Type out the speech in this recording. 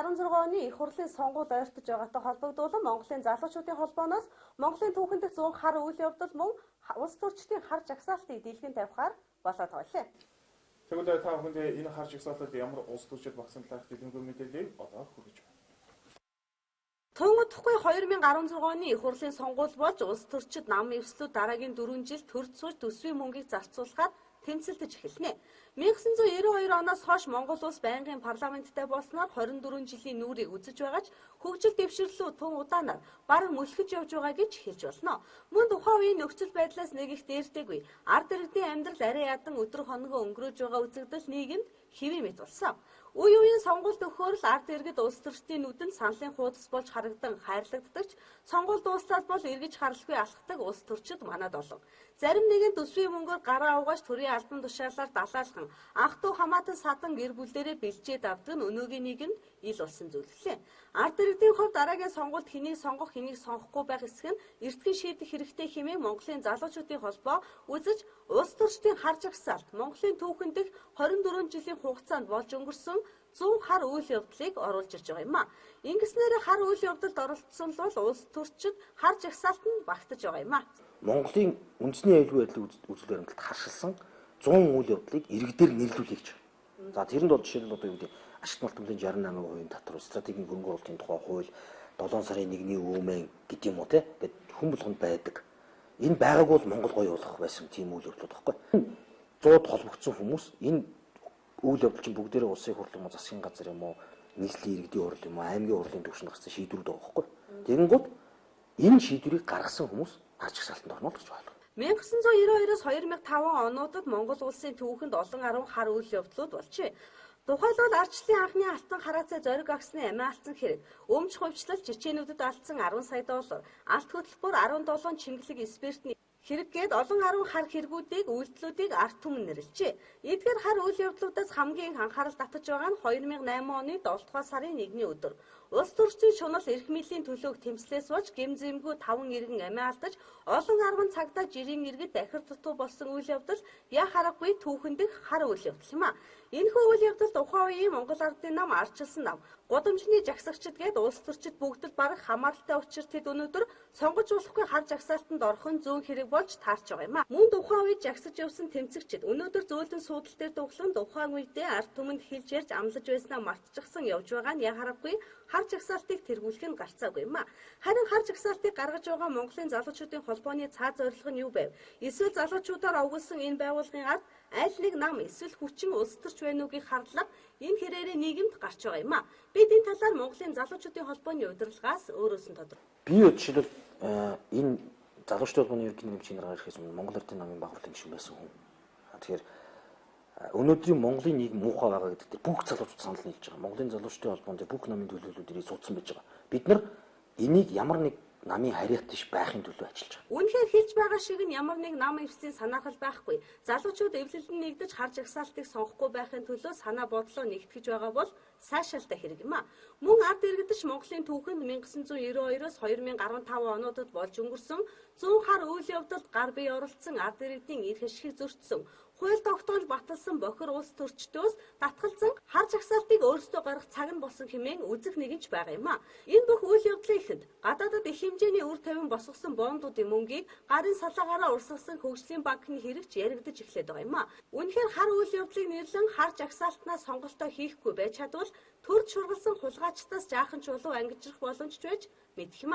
2016 оны их хурлын сонгуульд ойртож байгаатай холбогдуулан Монголын залуучуудын холбооноос Монголын түүхэнд дэх 100 хар үйл явдал мөн улс төрчдийн хар жагсаалтыг дэлгэн тавихаар болоод байлаа. Тэгвэл та бүхэнд энэ хар жагсаалтад ямар улс төрчид багсан талаарх дэлгэнгүй мэдээллийг одоо хүргэж байна. Төвөдхгүй 2016 оны их хурлын сонгуул болж улс төрчид нам эвслүүд дараагийн 4 жил төрж сууж төсвийн мөнгийг зарцуулахаар тэмцэлдэж эхэлнэ. 1992 оноос хойш Монгол улс байнгын парламенттай болсноор 24 жилийн нүрийг үзэж байгаа ч хөгжил дэвширлүү тун удаанаар бараг мөлхөж явж байгаа гэж хэлж болно. Мөн тухайн үеийн нөхцөл байдлаас нэг их дээртэйгүй. Ард иргэдийн амьдрал арай ядан өдрө хоногоо өнгөрөөж байгаа үзэгдэл нийгэмд хэвээ мэт болсон. Үе үеийн сонгуульд өгөхөөр л ард иргэд улс төрчдийн нүдэнд саналын хуудас болж харагдан хайрлагддаг ч сонгуул дуустал бол эргэж харалгүй алхдаг улс төрчид манад олон. Зарим нэгэн төсвийн мөнгөөр гараа угааж төрийн албан тушаалаар далаалхан ах トゥ хамаатан садан гэр бүлээрээ бэлжээд авдаг нь өнөөгийн нийгэмд ил болсон зүйллээ. Ард иргэдийн хувьд дараагийн сонгуульд хэнийг сонгох хэнийг сонгохгүй байх эсэх нь эртхэн шийдэх хэрэгтэй хэмээн Монголын залуучуудын холбоо үзэж улс төрчдийн хар жагсаалт Монголын түүхэнд дэх 24 жилийн хугацаанд болж өнгөрсөн 100 хар үйл явдлыг оруулж ирж байгаа юм а. Ингэснээр хар үйл явдалд оролцсон бол улс төрчид хар жагсаалт нь багтаж байгаа юм а. Монголын үндэсний аюулгүй байдлыг үзэл баримталд харшилсан 100 үйл явдлыг иргэдээр нийлүүлэх гэж. За тэрэнд бол жишээлбэл одоо юу гэдэг ашигт малтмлын 68% татвар, стратегийн хөрөнгө оруулалтын тухай хууль, 7 сарын 1-ний өвмэн гэдэг юм уу те. Гэт хүн болгонд байдаг. Энэ байгаагүй бол Монгол гоё болох байсан тийм үйл явдлууд байхгүй. 100-д холбогдсон хүмүүс энэ үйл явдал чинь бүгдээрээ улсын хурлын засгийн газар юм уу, нийслэлийн иргэдийн хурл юм уу, аймгийн хурлын түвшинд гарсан шийдвэрүүд байгаа байхгүй. Тэгэнгүүт энэ шийдвэрийг гаргасан хүмүүс хар жагсаалтанд орно гэж байна. 1992-оос 2005 онуудад Монгол улсын түүхэнд олон 10 хар үйл явдлууд болжээ. Тухайлбал ардчлалын анхны алтан хараацай зориг агсны амиа алдсан хэрэг, өмч хувьчлал жичээнүүдэд алдсан 10 сая доллар, алт хөтөлбөр 17 чингэлэг спиртний хэрэг гээд олон 10 хар хэрэгүүдийг үйлдэлүүдийг ард түмэн нэрлэжээ. Эдгээр хар үйл явдлуудаас хамгийн анхаарал татаж байгаа нь 2008 оны 7 дугаар сарын 1-ний өдөр. Улс төрчдийн шунал эрх мэдлийн төлөөг тэмцлээс болж гэмзэмгүй 5 иргэн амиа алдаж олон арван цагдаа жирийн иргэд дахир дутуу болсон үйл явдал яа харахгүй түүхэнд дэх хар үйл явдал юм а. Энэхүү үйл явдал тухайн үеийн Монгол ардын нам арчилсан нам, гудамжны жагсагчид гээд улс төрчид бүгд л бараг хамааралтай учир тэд өнөөдөр сонгож болохгүй хар жагсаалтанд орхон зүүн хэрэг болж таарч байгаа юм а. Мөн тухайн үед жагсаж явсан тэмцэгчид өнөөдөр зөөлөн суудал дээр дуглан тухайн үедээ ард түмэнд хэлж ярьж амлаж байснаа мартчихсан явж байгаа нь яа харахгүй хар жагсаалтыг тэргүүлэх нь гарцаагүй юм а. Харин хар жагсаалтыг гаргаж байгаа Монголын залуучуудын холбооны цаа зорилго нь юу байв? Эсвэл залуучуудаар өгүүлсэн энэ байгууллагын ард аль нэг нам эсвэл хүчин улс төрч байна уугийг харлага энэ хэрээрээ нийгэмд гарч байгаа юм а. Бид энэ талаар Монголын залуучуудын холбооны удирдлагаас өөрөөс нь тодорхой. Би жишээлбэл энэ залуучдын холбооны ерөнхий нэмж чинээр гаргахээс өмнө Монгол Ардын намын байгууллагын гишүүн байсан хүн. Тэгэхээр өнөөдрийн Монголын нийгэм муухай байгаа гэдэгт бүх залуучууд санал нийлж байгаа. Монголын залуучдын холбоонд бүх намын төлөөллүүд ирээд суудсан байж байгаа. Бид нар энийг ямар нэг намын харьяат биш байхын төлөө ажиллаж байгаа. Үнэхээр хэлж байгаа шиг нь ямар нэг нам эвсийн санаахал байхгүй. Залуучууд эвлэлэн нэгдэж хар жагсаалтыг сонгохгүй байхын төлөө санаа бодлоо нэгтгэж байгаа бол сайшаалтай хэрэг юм а. Мөн ард иргэдч Монголын түүхэнд 1992-оос 2015 онуудад болж өнгөрсөн 100 хар үйл явдалд гар бие оролцсон ард иргэдийн эрх ашигыг зөрчсөн хууль тогтоож баталсан бохир улс төрчдөөс татгалзан хар жагсаалтыг өөрсдөө гаргах цаг нь болсон хэмээн үзэх нэгэнч байгаа юм а. Энэ бүх үйл явдлын ихэнд гадаадад их хэмжээний үр тавин босгосон бондуудын мөнгийг гарын салаагаараа урсгасан хөгжлийн банкны хэрэгч яригдж эхлэдэг байгаа юм а. Үнэхээр хар үйл явдлыг нэрлэн хар жагсаалтнаас сонголтоо хийхгүй байж чадвал төрд шургалсан хулгайчдаас жаахан чулуу ангижрах боломжч байж мэдэх юм а.